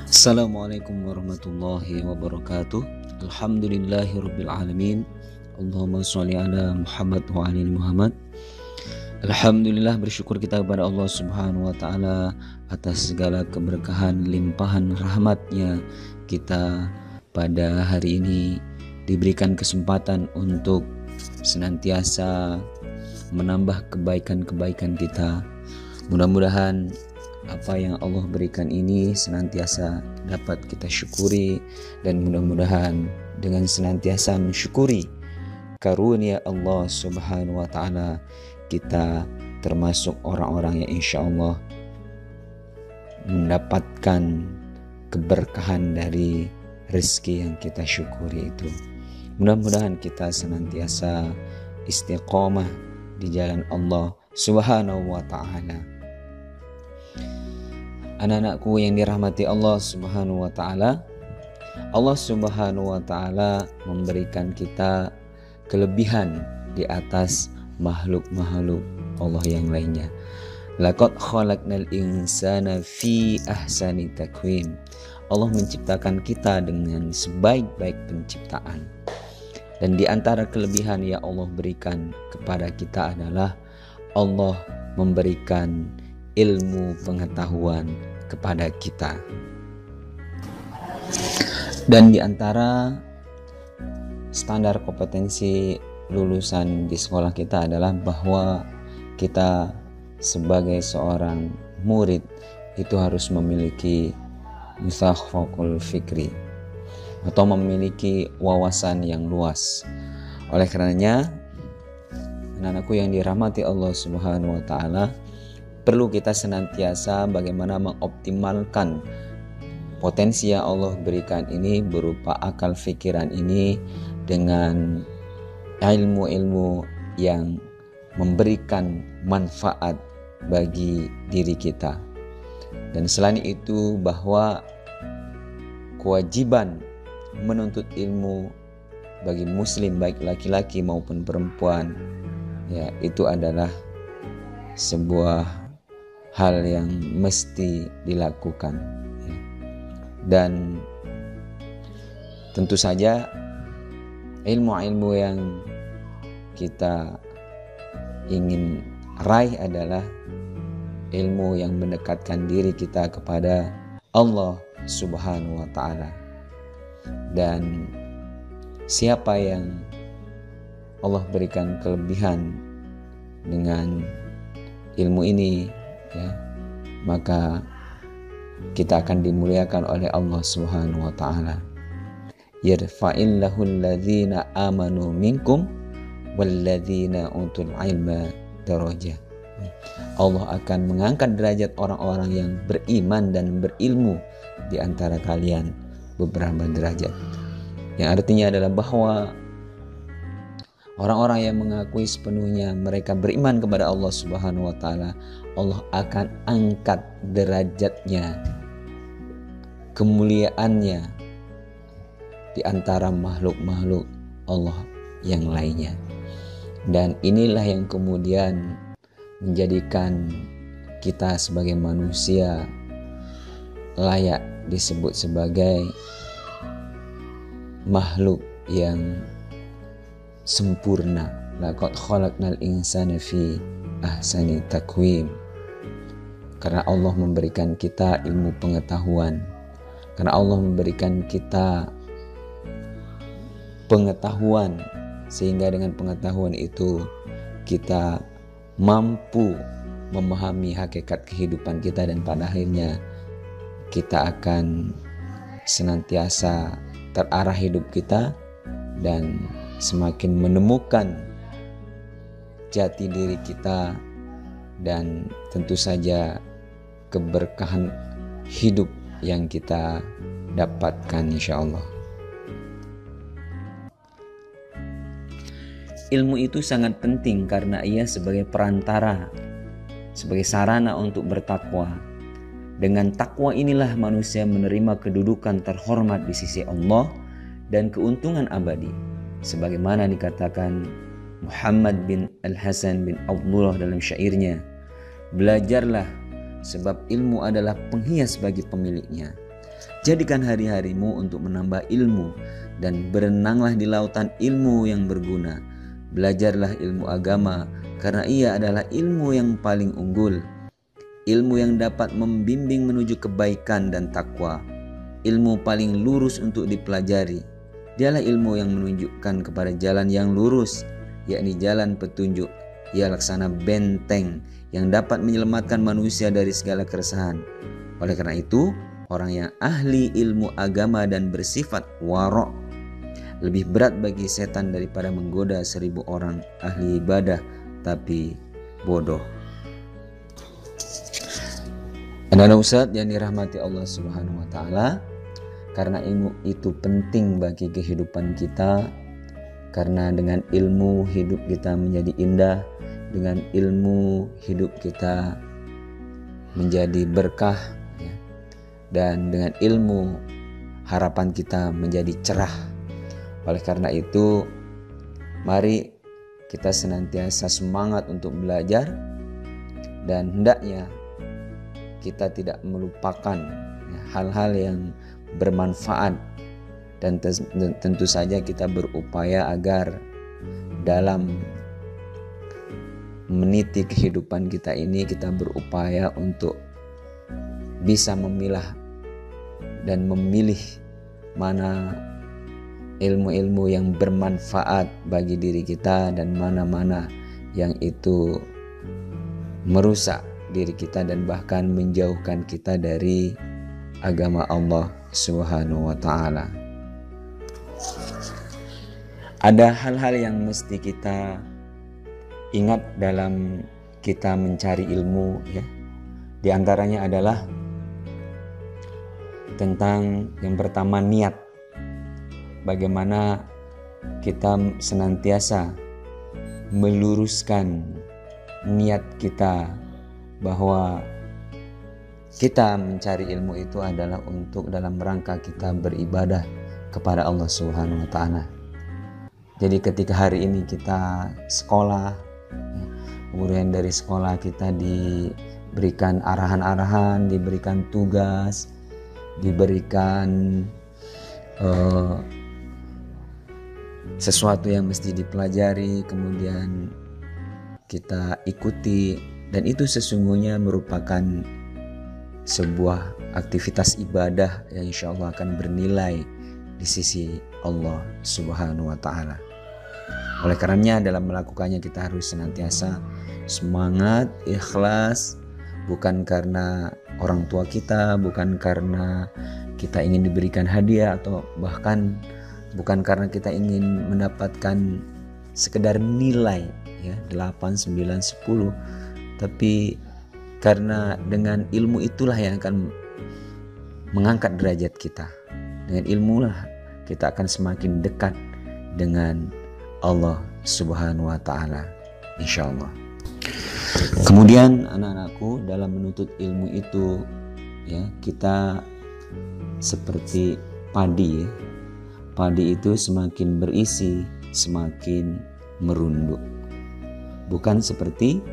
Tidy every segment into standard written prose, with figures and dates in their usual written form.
Assalamualaikum warahmatullahi wabarakatuh. Alhamdulillahirabbil alamin. Allahumma sholli ala Muhammad wa ali Muhammad. Alhamdulillah, bersyukur kita kepada Allah Subhanahu wa taala atas segala keberkahan, limpahan rahmatnya. Kita pada hari ini diberikan kesempatan untuk senantiasa menambah kebaikan-kebaikan kita. Mudah-mudahan apa yang Allah berikan ini senantiasa dapat kita syukuri, dan mudah-mudahan dengan senantiasa mensyukuri karunia Allah Subhanahu wa taala, kita termasuk orang-orang yang insya Allah mendapatkan keberkahan dari rezeki yang kita syukuri itu. Mudah-mudahan kita senantiasa istiqomah di jalan Allah Subhanahu wa taala. Anak-anakku yang dirahmati Allah Subhanahu wa taala, Allah Subhanahu wa taala memberikan kita kelebihan di atas makhluk-makhluk Allah yang lainnya. Laqad khalaqnal insana fi ahsani taqwim. Allah menciptakan kita dengan sebaik-baik penciptaan. Dan di antara kelebihan yang Allah berikan kepada kita adalah Allah memberikan ilmu pengetahuan kepada kita. Dan di antara standar kompetensi lulusan di sekolah kita adalah bahwa kita sebagai seorang murid itu harus memiliki musakhaful fikri atau memiliki wawasan yang luas. Oleh karenanya, anak-anakku yang dirahmati Allah Subhanahu wa taala, perlu kita senantiasa bagaimana mengoptimalkan potensi yang Allah berikan ini berupa akal fikiran ini dengan ilmu-ilmu yang memberikan manfaat bagi diri kita. Dan selain itu, bahwa kewajiban menuntut ilmu bagi muslim baik laki-laki maupun perempuan, ya, itu adalah sebuah hal yang mesti dilakukan, ya. Dan tentu saja ilmu-ilmu yang kita ingin raih adalah ilmu yang mendekatkan diri kita kepada Allah Subhanahu wa taala. Dan siapa yang Allah berikan kelebihan dengan ilmu ini, ya, maka kita akan dimuliakan oleh Allah Subhanahu wa taala. Yarfa'illahu alladhina amanu minkum walladzina utul ilma darajah. Allah akan mengangkat derajat orang-orang yang beriman dan berilmu di antara kalian beberapa derajat. Yang artinya adalah bahwa orang-orang yang mengakui sepenuhnya mereka beriman kepada Allah Subhanahu wa taala, Allah akan angkat derajatnya, kemuliaannya di antara makhluk-makhluk Allah yang lainnya. Dan inilah yang kemudian menjadikan kita sebagai manusia layak disebut sebagai makhluk yang sempurna. Laqad khalaqnal insana fi ahsani taqwim. Karena Allah memberikan kita ilmu pengetahuan, karena Allah memberikan kita pengetahuan, sehingga dengan pengetahuan itu kita mampu memahami hakikat kehidupan kita, dan pada akhirnya kita akan senantiasa terarah hidup kita dan semakin menemukan jati diri kita, dan tentu saja keberkahan hidup yang kita dapatkan insya Allah. Ilmu itu sangat penting karena ia sebagai perantara, sebagai sarana untuk bertakwa. Dengan takwa inilah manusia menerima kedudukan terhormat di sisi Allah dan keuntungan abadi. Sebagaimana dikatakan Muhammad bin Al-Hasan bin Abdullah dalam syairnya, belajarlah sebab ilmu adalah penghias bagi pemiliknya. Jadikan hari-harimu untuk menambah ilmu dan berenanglah di lautan ilmu yang berguna. Belajarlah ilmu agama karena ia adalah ilmu yang paling unggul. Ilmu yang dapat membimbing menuju kebaikan dan takwa. Ilmu paling lurus untuk dipelajari. Dialah ilmu yang menunjukkan kepada jalan yang lurus, yakni jalan petunjuk. Ia laksana benteng yang dapat menyelamatkan manusia dari segala keresahan. Oleh karena itu, orang yang ahli ilmu agama dan bersifat warok lebih berat bagi setan daripada menggoda 1000 orang ahli ibadah tapi bodoh. Anak-anak Ustadz yang dirahmati Allah Subhanahu wa Ta'ala, karena ilmu itu penting bagi kehidupan kita, karena dengan ilmu hidup kita menjadi indah, dengan ilmu hidup kita menjadi berkah, ya. Dan dengan ilmu harapan kita menjadi cerah. Oleh karena itu, mari kita senantiasa semangat untuk belajar, dan hendaknya kita tidak melupakan hal-hal yang bermanfaat, dan tentu saja kita berupaya agar dalam meniti kehidupan kita ini kita berupaya untuk bisa memilah dan memilih mana ilmu-ilmu yang bermanfaat bagi diri kita dan mana-mana yang itu merusak diri kita dan bahkan menjauhkan kita dari agama Allah Subhanahu wa Ta'ala. Ada hal-hal yang mesti kita ingat dalam kita mencari ilmu, ya. Di antaranya adalah tentang yang pertama, niat. Bagaimana kita senantiasa meluruskan niat kita bahwa kita mencari ilmu itu adalah untuk dalam rangka kita beribadah kepada Allah Subhanahu wa Ta'ala. Jadi ketika hari ini kita sekolah, kemudian dari sekolah kita diberikan arahan-arahan, diberikan tugas, diberikan sesuatu yang mesti dipelajari, kemudian kita ikuti, dan itu sesungguhnya merupakan sebuah aktivitas ibadah yang insya Allah akan bernilai di sisi Allah Subhanahu wa Ta'ala. Oleh karenanya dalam melakukannya kita harus senantiasa semangat, ikhlas, bukan karena orang tua kita, bukan karena kita ingin diberikan hadiah, atau bahkan bukan karena kita ingin mendapatkan sekedar nilai, ya, 8, 9, 10, tapi karena dengan ilmu itulah yang akan mengangkat derajat kita. Dengan ilmulah kita akan semakin dekat dengan Allah Subhanahu wa Ta'ala, insyaallah. Kemudian anak-anakku, dalam menuntut ilmu itu, ya, kita seperti padi, ya. Padi itu semakin berisi, semakin merunduk. Bukan seperti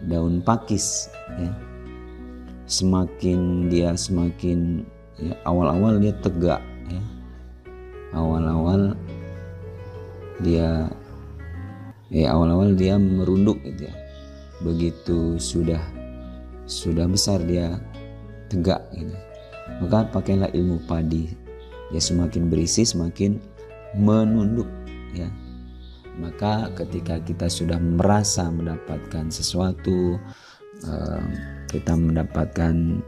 daun pakis, ya. Semakin ya, awal-awal dia tegak, ya. Awal-awal dia merunduk, gitu ya. Begitu sudah besar dia tegak, gitu. Maka pakailah ilmu padi. Ya, semakin berisi semakin menunduk, ya. Maka ketika kita sudah merasa mendapatkan sesuatu, kita mendapatkan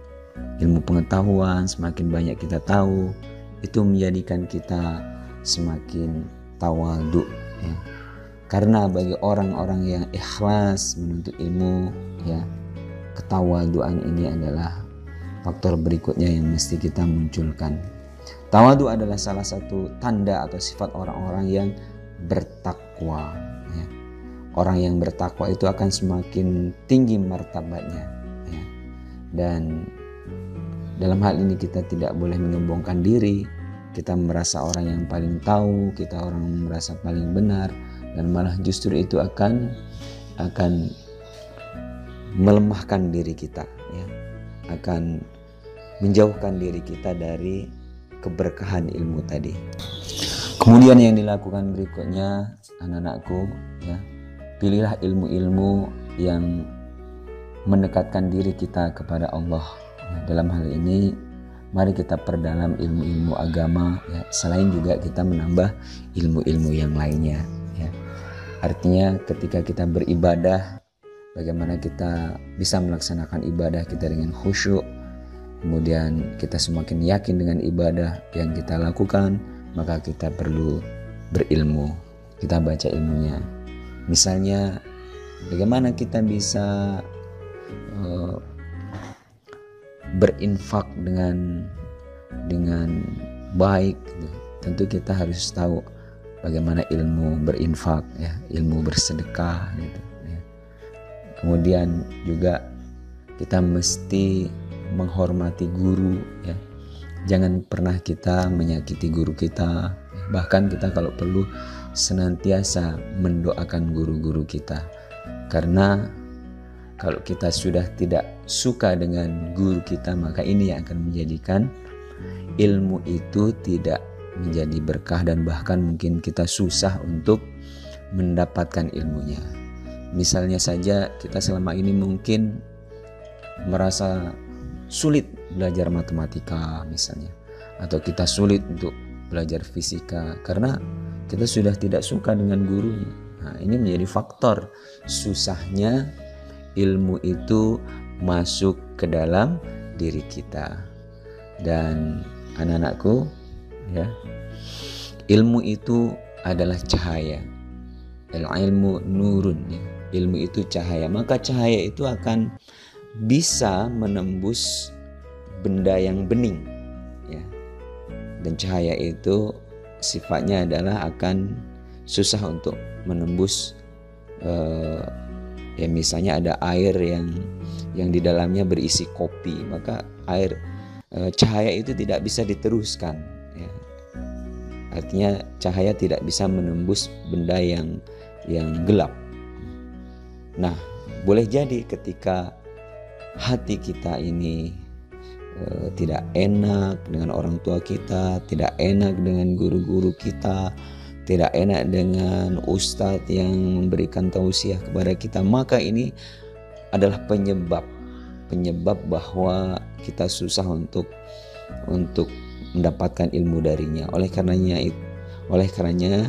ilmu pengetahuan, semakin banyak kita tahu, itu menjadikan kita semakin tawadhu, ya. Karena bagi orang-orang yang ikhlas menuntut ilmu, ya, ketawaduan ini adalah faktor berikutnya yang mesti kita munculkan. Tawadhu adalah salah satu tanda atau sifat orang-orang yang bertakwa, ya. Orang yang bertakwa itu akan semakin tinggi martabatnya, ya. Dan dalam hal ini kita tidak boleh menyombongkan diri, kita merasa orang yang paling tahu, kita orang merasa paling benar, dan malah justru itu akan melemahkan diri kita, ya. Akan menjauhkan diri kita dari keberkahan ilmu tadi. Kemudian yang dilakukan berikutnya, anak-anakku, ya, pilihlah ilmu-ilmu yang mendekatkan diri kita kepada Allah. Ya, dalam hal ini, mari kita perdalam ilmu-ilmu agama, ya, selain juga kita menambah ilmu-ilmu yang lainnya. Ya. Artinya ketika kita beribadah, bagaimana kita bisa melaksanakan ibadah kita dengan khusyuk, kemudian kita semakin yakin dengan ibadah yang kita lakukan, maka kita perlu berilmu, kita baca ilmunya. Misalnya bagaimana kita bisa berinfak dengan baik, gitu. Tentu kita harus tahu bagaimana ilmu berinfak, ya, ilmu bersedekah, gitu, ya. Kemudian juga kita mesti menghormati guru, ya. Jangan pernah kita menyakiti guru kita. Bahkan kita kalau perlu senantiasa mendoakan guru-guru kita. Karena kalau kita sudah tidak suka dengan guru kita, maka ini yang akan menjadikan ilmu itu tidak menjadi berkah dan bahkan mungkin kita susah untuk mendapatkan ilmunya. Misalnya saja kita selama ini mungkin merasa sulit belajar matematika misalnya, atau kita sulit untuk belajar fisika karena kita sudah tidak suka dengan gurunya. Nah, ini menjadi faktor susahnya ilmu itu masuk ke dalam diri kita. Dan anak-anakku, ya, ilmu itu adalah cahaya. Ilmu nurun, ya. Ilmu itu cahaya, maka cahaya itu akan bisa menembus benda yang bening, ya. Dan cahaya itu sifatnya adalah akan susah untuk menembus, ya misalnya ada air yang di dalamnya berisi kopi, maka cahaya itu tidak bisa diteruskan, ya. Artinya cahaya tidak bisa menembus benda yang gelap. Nah, boleh jadi ketika hati kita ini tidak enak dengan orang tua kita, tidak enak dengan guru-guru kita, tidak enak dengan ustadz yang memberikan tausiah kepada kita, maka ini adalah penyebab bahwa kita susah untuk mendapatkan ilmu darinya. Oleh karenanya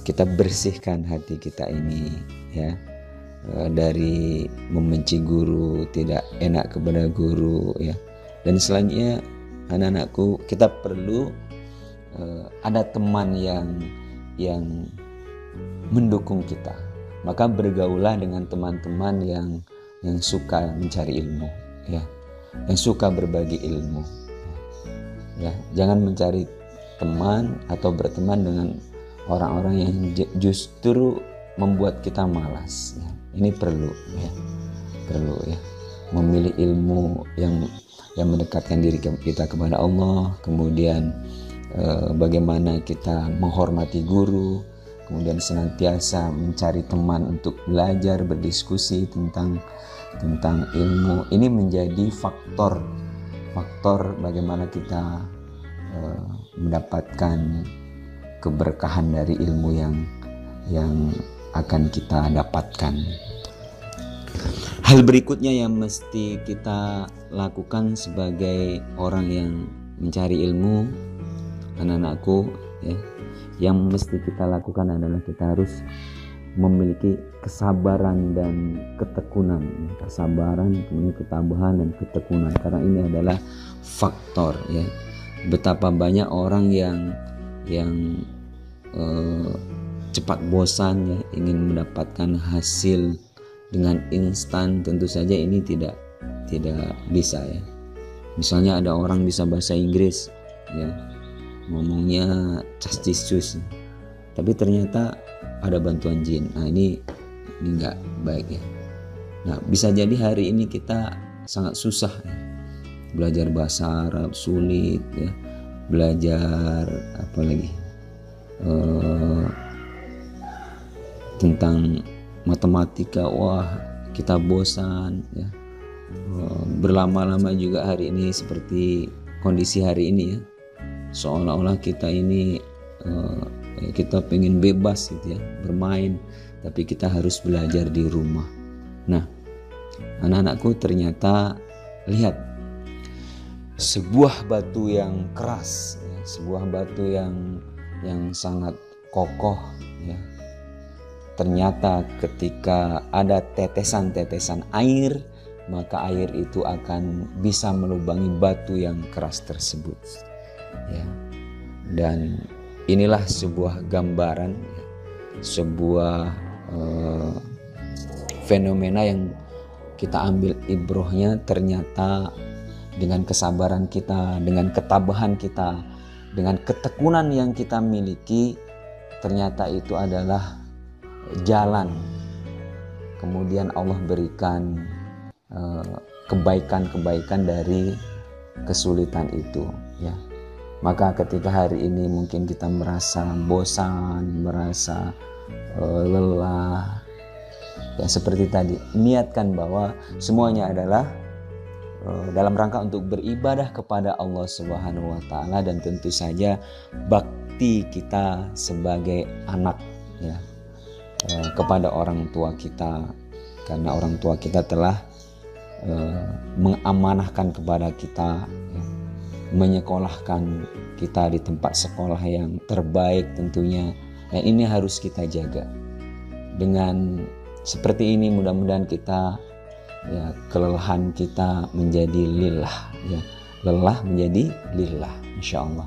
kita bersihkan hati kita ini, ya, dari membenci guru, tidak enak kepada guru, ya. Dan selanjutnya anak-anakku, kita perlu ada teman yang mendukung kita. Maka bergaulah dengan teman-teman yang suka mencari ilmu, ya, yang suka berbagi ilmu, ya. Jangan mencari teman atau berteman dengan orang-orang yang justru membuat kita malas, ya. Ini perlu, ya, memilih ilmu yang mendekatkan diri kita kepada Allah. Kemudian bagaimana kita menghormati guru, kemudian senantiasa mencari teman untuk belajar, berdiskusi tentang ilmu. Ini menjadi faktor bagaimana kita mendapatkan keberkahan dari ilmu yang akan kita dapatkan. Hal berikutnya yang mesti kita lakukan sebagai orang yang mencari ilmu, anak-anakku, ya, yang mesti kita lakukan adalah kita harus memiliki kesabaran dan ketekunan. Kesabaran, kemudian ketabahan dan ketekunan, karena ini adalah faktor, ya. Betapa banyak orang yang cepat bosan, ya, ingin mendapatkan hasil dengan instan. Tentu saja ini tidak bisa, ya. Misalnya ada orang bisa bahasa Inggris, ya, ngomongnya cas-cis, tapi ternyata ada bantuan jin. Nah, ini nggak baik, ya. Nah, bisa jadi hari ini kita sangat susah, ya. Belajar bahasa Arab sulit, ya. Belajar apa lagi, tentang matematika, wah kita bosan, ya. berlama-lama juga hari ini seperti kondisi hari ini ya, seolah-olah kita ini kita pengen bebas gitu ya, bermain, tapi kita harus belajar di rumah. Nah, anak-anakku, ternyata lihat, sebuah batu yang keras ya, sebuah batu yang sangat kokoh ya, ternyata ketika ada tetesan-tetesan air, maka air itu akan bisa melubangi batu yang keras tersebut ya. Dan inilah sebuah gambaran ya, sebuah fenomena yang kita ambil ibrohnya. Ternyata dengan kesabaran kita, dengan ketabahan kita, dengan ketekunan yang kita miliki, ternyata itu adalah jalan. Kemudian Allah berikan kebaikan-kebaikan dari kesulitan itu ya. Maka ketika hari ini mungkin kita merasa bosan, merasa lelah ya, seperti tadi, niatkan bahwa semuanya adalah dalam rangka untuk beribadah kepada Allah Subhanahu wa taala, dan tentu saja bakti kita sebagai anak ya kepada orang tua kita, karena orang tua kita telah mengamanahkan kepada kita ya, menyekolahkan kita di tempat sekolah yang terbaik tentunya, dan ini harus kita jaga. Dengan seperti ini mudah-mudahan kita ya, kelelahan kita menjadi lillah ya, lelah menjadi lillah insyaallah.